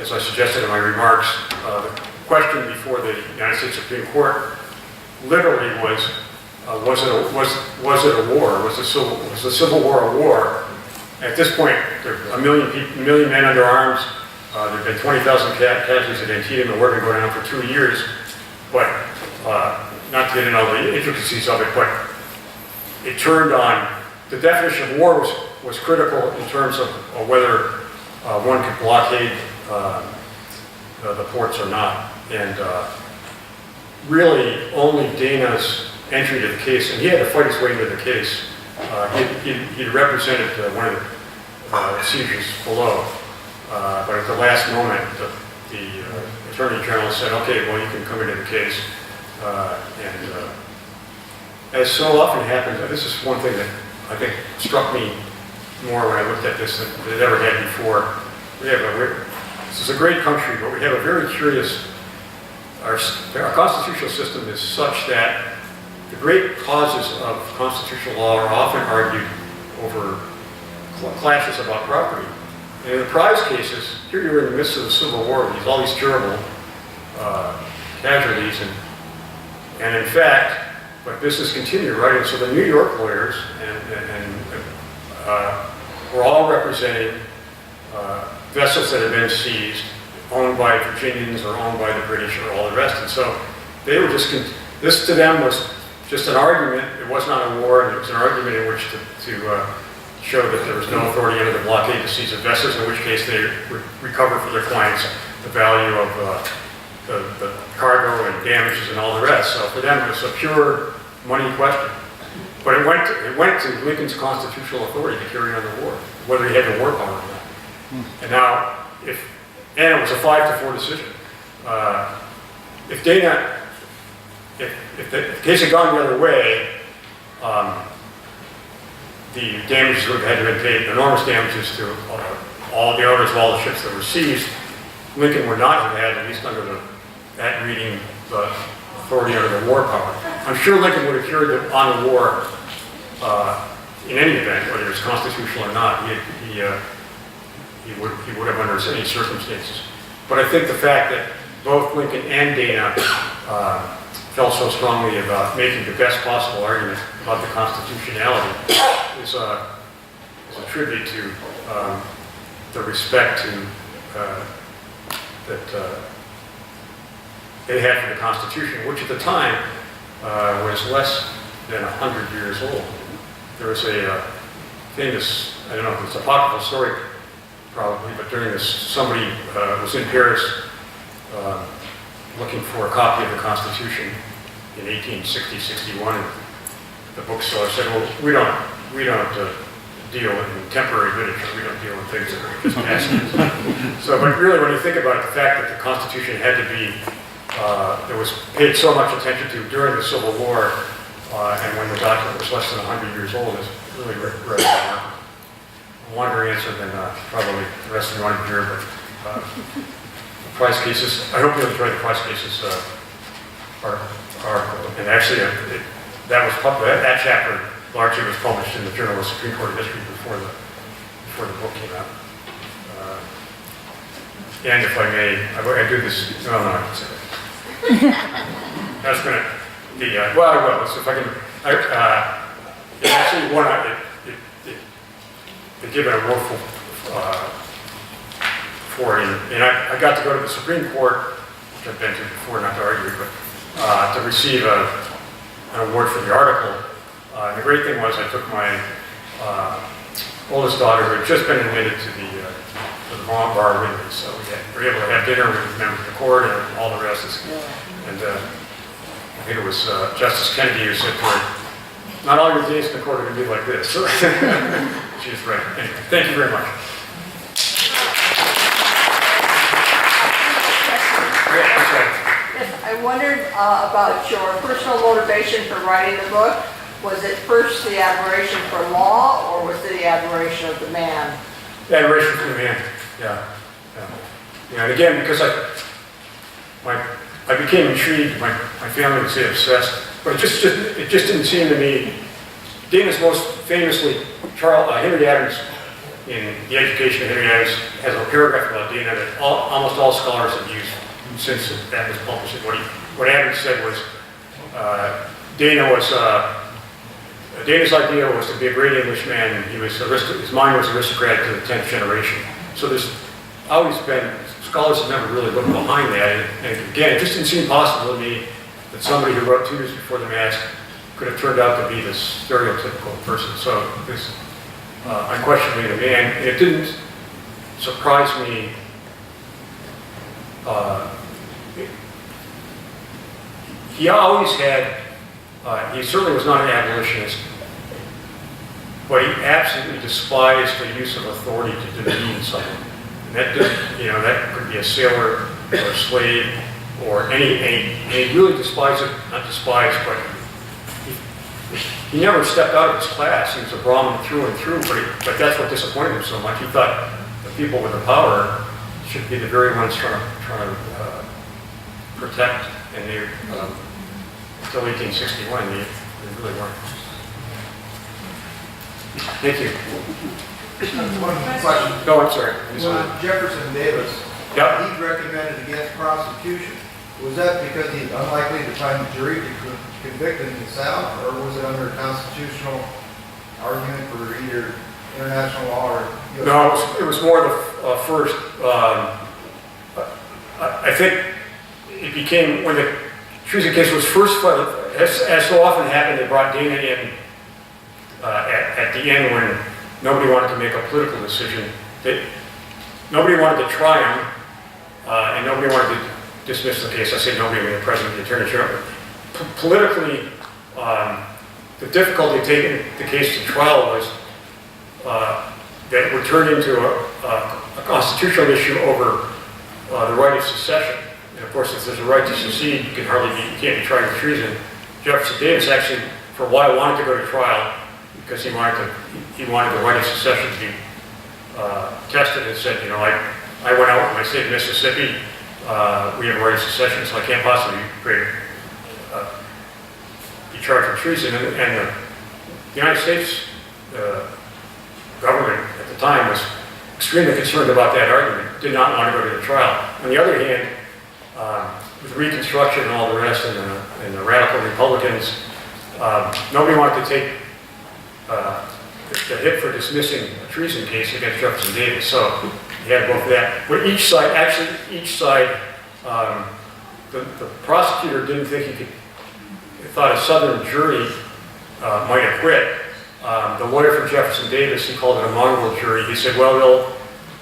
as I suggested in my remarks, the question before the United States Supreme Court literally was it a war? Was the Civil War a war? At this point, there are a million men under arms. There have been 20,000 casualties at Antietam, and we're going to go down for 2 years. But not to get into all the intricacies of it, but it turned on the definition of war was critical in terms of whether one could blockade the ports or not. And really, only Dana's entry to the case, and he had to fight his way into the case. He represented one of the seizures below, but at the last moment, the Attorney General said, "Okay, well, you can come into the case." And as so often happens, this is one thing that I think struck me more when I looked at this than it ever had before. This is a great country, but we have a very curious. Our constitutional system is such that the great causes of constitutional law are often argued over clashes about property. And in the prize cases, here you're in the midst of the Civil War, with all these terrible casualties, and in fact, but business continued, right? And so the New York lawyers were all representing vessels that had been seized, owned by Virginians or owned by the British or all the rest. And so they were just, this to them was just an argument. It was not a war, and it was an argument in which to show that there was no authority under the blockade to seize the vessels, in which case they would recover for their clients the value of the cargo and damages and all the rest. So for them, it was a pure money question. But it went to Lincoln's constitutional authority to carry on the war, whether he had to war power or not. And now, and it was a 5-4 decision. If the case had gone the other way, the damages would have had to be paid, enormous damages to all the owners of all the ships that were seized. Lincoln would not have had, at least under that reading, the authority under the war power. I'm sure Lincoln would have carried on the war in any event, whether it's constitutional or not. He would have under any circumstances. But I think the fact that both Lincoln and Dana felt so strongly about making the best possible argument about the constitutionality is a tribute to the respect that they had for the Constitution, which at the time was less than 100 years old. There was a famous, I don't know if it's an apocryphal story, probably, but during this, somebody was in Paris looking for a copy of the Constitution in 1860-61, and the bookseller said, well, we don't deal in temporary literature, we don't deal in things that are just past. So, but really, when you think about it, the fact that the Constitution had to be, there was paid so much attention to during the Civil War, and when the document was less than 100 years old, is really remarkable. A longer answer than probably the rest of you want to hear, but the price cases, I hope you enjoyed the price cases article. And actually, that chapter largely was published in the Journal of Supreme Court History before the book came out. And if I may, I do this, no, I can say that. That's going to be, well, I will. So if I can, it actually won, they give it a award for it. And I got to go to the Supreme Court, which I've been to before, not to argue, but to receive an award for the article. And the great thing was I took my oldest daughter, who had just been admitted to the Vermont bar with me, so we were able to have dinner with members of the court and all the rest. And I think it was Justice Kennedy who said to her, not all your days in the court are going to be like this. She was right. Anyway, thank you very much. Yes, I wondered about your personal motivation for writing the book. Was it first the admiration for law, or was it the admiration of the man? The admiration for the man, yeah. And again, because I became intrigued, my family would say obsessed, but it just didn't seem to me. Dana's most famously, Henry Adams, in The Education of Henry Adams, has a paragraph about Dana that almost all scholars have used since that was published. What Adams said was, Dana's idea was to be a great Englishman, and his mind was aristocratic to the 10th generation. So there's always been, scholars have never really looked behind that, and again, it just didn't seem possible to me that somebody who wrote 2 years before the Mask could have turned out to be this stereotypical person. So this, unquestionably the man, and it didn't surprise me. He always had, he certainly was not an abolitionist, but he absolutely despised the use of authority to demean someone. And that could be a sailor or a slave or any, and he really despised it, not despised, but he never stepped out of his class. He was a Brahmin through and through, but that's what disappointed him so much. He thought the people with the power should be the very ones trying to protect, and they, until 1861, they really weren't. Thank you. One question. No, I'm sorry. Jefferson Davis, Yep. he recommended against prosecution. Was that because he's unlikely to find the jury to convict in the South, or was it under a constitutional argument for either international law or US? No, it was more the first. I think it became, when the treason case was first filed, as so often happened, they brought Dana in at the end when nobody wanted to make a political decision. Nobody wanted to try him, and nobody wanted to dismiss the case. I say nobody, I mean the president, the attorney general. Politically, the difficulty of taking the case to trial was that it would turn into a constitutional issue over the right of secession. And of course, if there's a right to secede, you can't be tried for treason. Jefferson Davis actually for why I wanted to go to trial, because he wanted the right of secession to be tested, and said, you know, I went out with my state of Mississippi, we have a right of secession, so I can't possibly be charged with treason. And the United States government at the time was extremely concerned about that argument, did not want to go to the trial. On the other hand, with Reconstruction and all the rest, and the radical Republicans, nobody wanted to take the hit for dismissing a treason case against Jefferson Davis. So you had both that. But each side, the prosecutor didn't think thought a Southern jury might acquit. The lawyer for Jefferson Davis, he called it a mongrel jury. He said, well,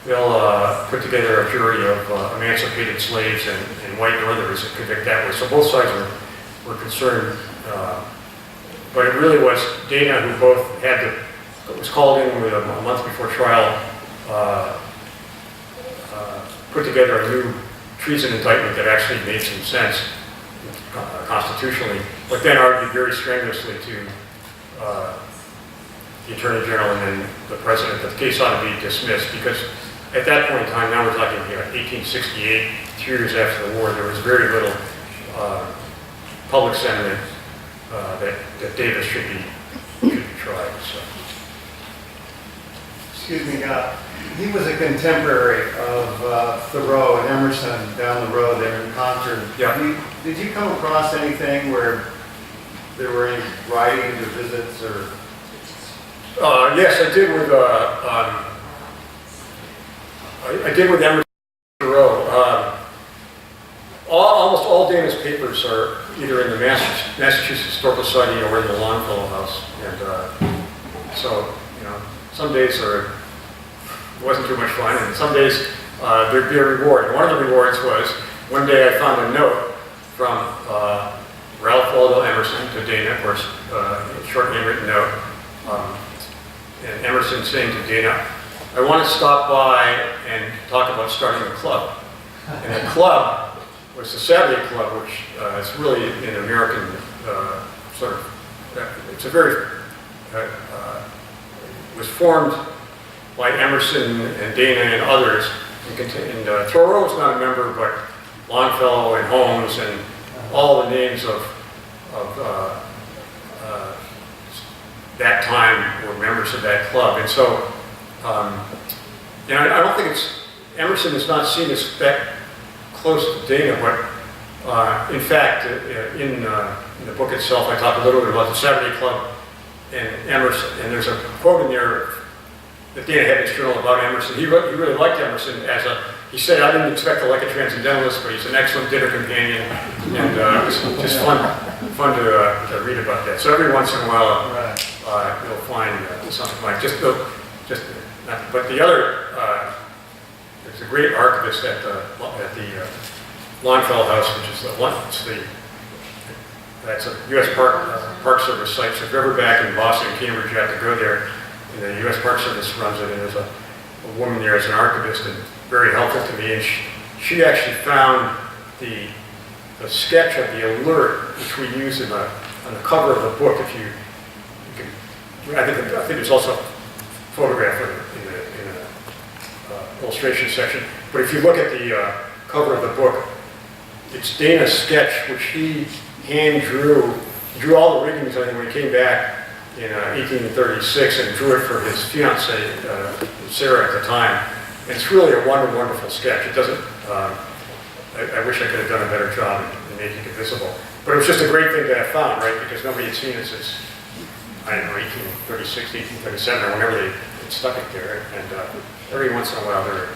they'll put together a jury of emancipated slaves and white Northerners and convict that way. So both sides were concerned. But it really was Dana who both was called in with a month before trial, put together a new treason indictment that actually made some sense constitutionally, but then argued very strenuously to the Attorney General and then the President that the case ought to be dismissed, because at that point in time, now we're talking 1868, 2 years after the war, there was very little public sentiment that Davis should be tried. So. Excuse me, he was a contemporary of Thoreau and Emerson down the road there in Concord. Yeah. Did you come across anything where there were any writings or visits or? Yes, I did with I did with Emerson and Thoreau. Almost all Dana's papers are either in the Massachusetts Historical Society or in the Longfellow House, and so you know, some days it wasn't too much fun, and some days there'd be a reward. And one of the rewards was one day I found a note from Ralph Waldo Emerson to Dana, of course, a short handwritten note, and Emerson saying to Dana, "I want to stop by and talk about starting a club." And the club was the Saturday Club, which is really an American sort of, it's a very, was formed by Emerson and Dana and others. And Thoreau was not a member, but Longfellow and Holmes and all the names of that time were members of that club. And so, you know, I don't think Emerson is not seen as that close to Dana, but in fact, in the book itself, I talk a little bit about the Saturday Club and Emerson, and there's a quote in there that Dana had in his journal about Emerson. He really liked Emerson he said, "I didn't expect to like a transcendentalist, but he's an excellent dinner companion," and it was just fun to read about that. So every once in a while, you'll find something like but the other, there's a great archivist at the Longfellow House, which is that's a U.S. Park Service site. So if you're ever back in Boston and Cambridge, you have to go there. And the U.S. Park Service runs it, and there's a woman there as an archivist, and very helpful to me. And she actually found the sketch of the alert, which we use on the cover of the book. I think there's also a photograph in the illustration section. But if you look at the cover of the book, it's Dana's sketch, which he hand drew. He drew all the riggings, I think, when he came back in 1836, and drew it for his fiancee, Sarah, at the time. And it's really a wonderful sketch. It doesn't, I wish I could have done a better job in making it visible. But it was just a great thing to have found, right? Because nobody had seen it since, I don't know, 1836, 1837, or whenever they stuck it there. And every once in a while, there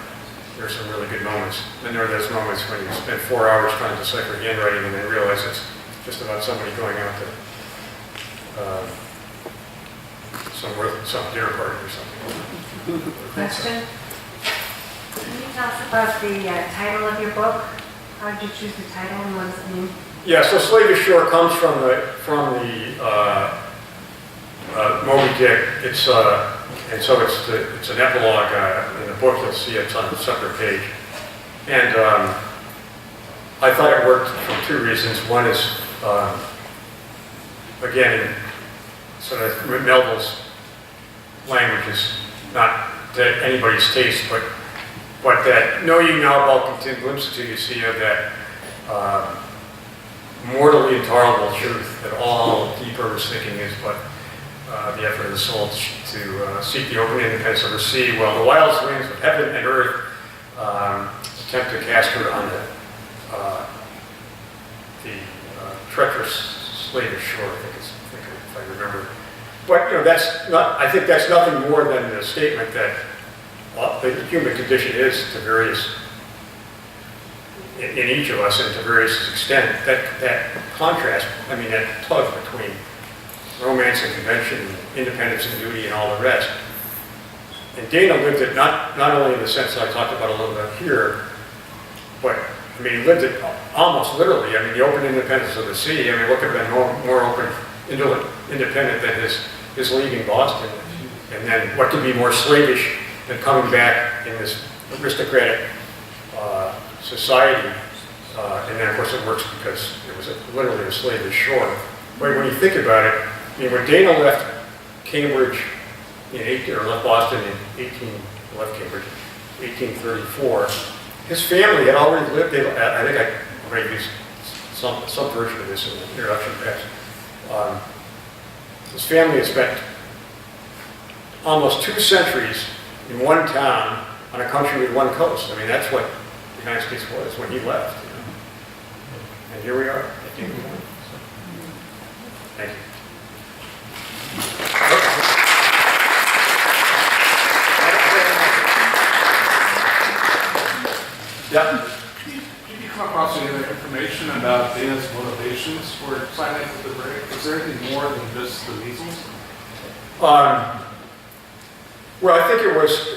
are some really good moments. Then there are those moments when you spend 4 hours trying to decipher handwriting and then realize it's just about somebody going out to some dinner party or something. Question? Can you tell us about the title of your book? How did you choose the title and what does it mean? Yeah, so Slavish Shore comes from the Moby Dick. And so it's an epilogue in the book. You'll see it's on a separate page. And I thought it worked for two reasons. One is, again, sort of Melville's language is not to anybody's taste, but that know ye now about content glimpses to you see of that mortally intolerable truth that all deep earth's thinking is but the effort of the soul to seek the open independence of the sea, while the wildest winds of heaven and earth attempt to cast her on the treacherous Slavish Shore, if I remember. But that's not. I think that's nothing more than a statement that the human condition is to various, in each of us, and to various extent. That contrast. I mean, that tug between romance and convention, independence and duty, and all the rest. And Dana lived it not only in the sense that I talked about a little bit here, but I mean, he lived it almost literally. I mean, the open independence of the sea. I mean, what could have been more open, independent than his leaving Boston? And then what could be more slavish than coming back in this aristocratic society? And then, of course, it works because it was literally a Slavish shore. But when you think about it, I mean, when Dana left Cambridge left Boston in 1834, his family had already lived. I think I already used some version of this in the introduction text. His family had spent almost 2 centuries in one town on a country with one coast. I mean, that's what the United States was when he left. And here we are. Thank you. Yeah. Did you come across any other information about Dana's motivations for signing up with the break? Is there anything more than just the measles? Well, I think it was,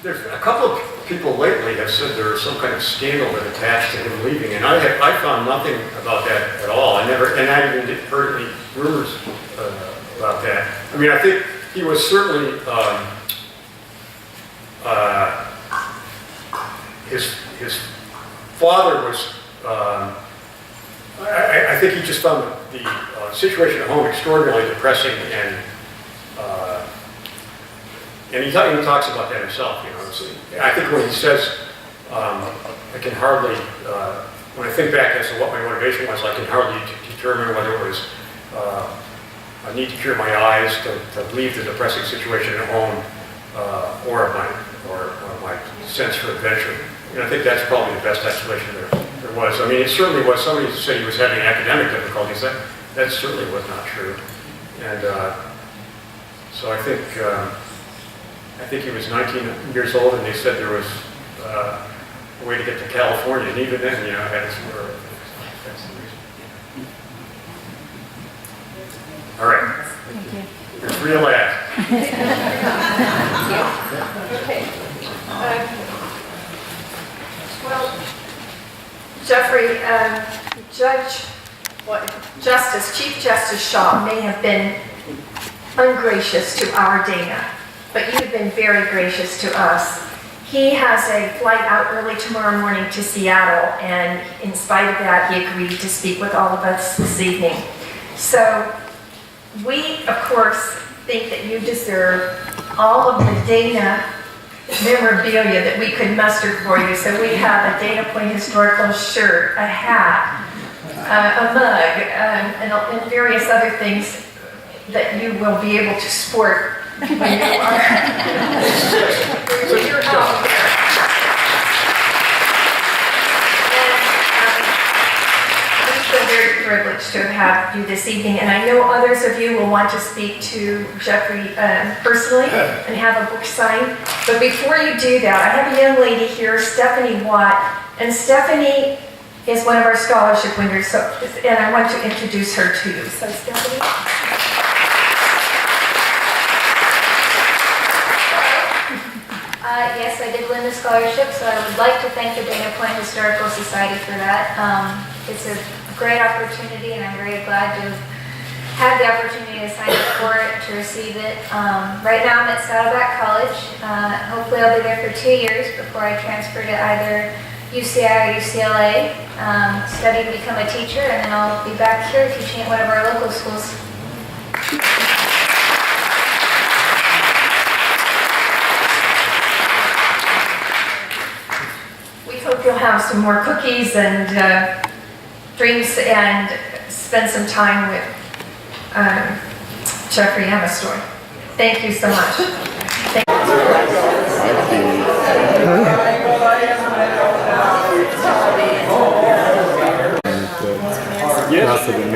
there's a couple of people lately have said there was some kind of scandal that attached to him leaving, and I found nothing about that at all. I even heard any rumors about that. I mean, I think he was certainly, his father was, I think he just found the situation at home extraordinarily depressing, and he talks about that himself. So I think when he says, I can hardly, when I think back as to what my motivation was, I can hardly determine whether it was a need to cure my eyes, to leave the depressing situation at home, or my sense for adventure. And I think that's probably the best explanation there was. I mean, it certainly was. Somebody said he was having academic difficulties. That certainly was not true. And so I think he was 19 years old, and they said there was a way to get to California. And even then, I had to swear. That's the reason. All right. Thank you. You're free to laugh. Okay. Well, Jeffrey, Chief Justice Shaw may have been ungracious to our Dana, but you have been very gracious to us. He has a flight out early tomorrow morning to Seattle, and in spite of that, he agreed to speak with all of us this evening. So we, of course, think that you deserve all of the Dana memorabilia that we could muster for you. So we have a Dana Point historical shirt, a hat, a mug, and various other things that you will be able to sport when you are with your help. And we feel very privileged to have you this evening, and I know others of you will want to speak to Jeffrey personally and have a book signed. But before you do that, I have a young lady here, Stephanie Watt, and Stephanie is one of our scholarship winners, and I want to introduce her to you. So Stephanie. Yes, I did win the scholarship, so I would like to thank the Dana Point Historical Society for that. It's a great opportunity, and I'm very glad to have the opportunity to sign up for it, to receive it. Right now I'm at Saddleback College. Hopefully I'll be there for 2 years before I transfer to either UCI or UCLA, study to become a teacher, and then I'll be back here teaching at one of our local schools. have some more cookies and drinks and spend some time with Jeffrey Amestoy. Thank you so much. Yes.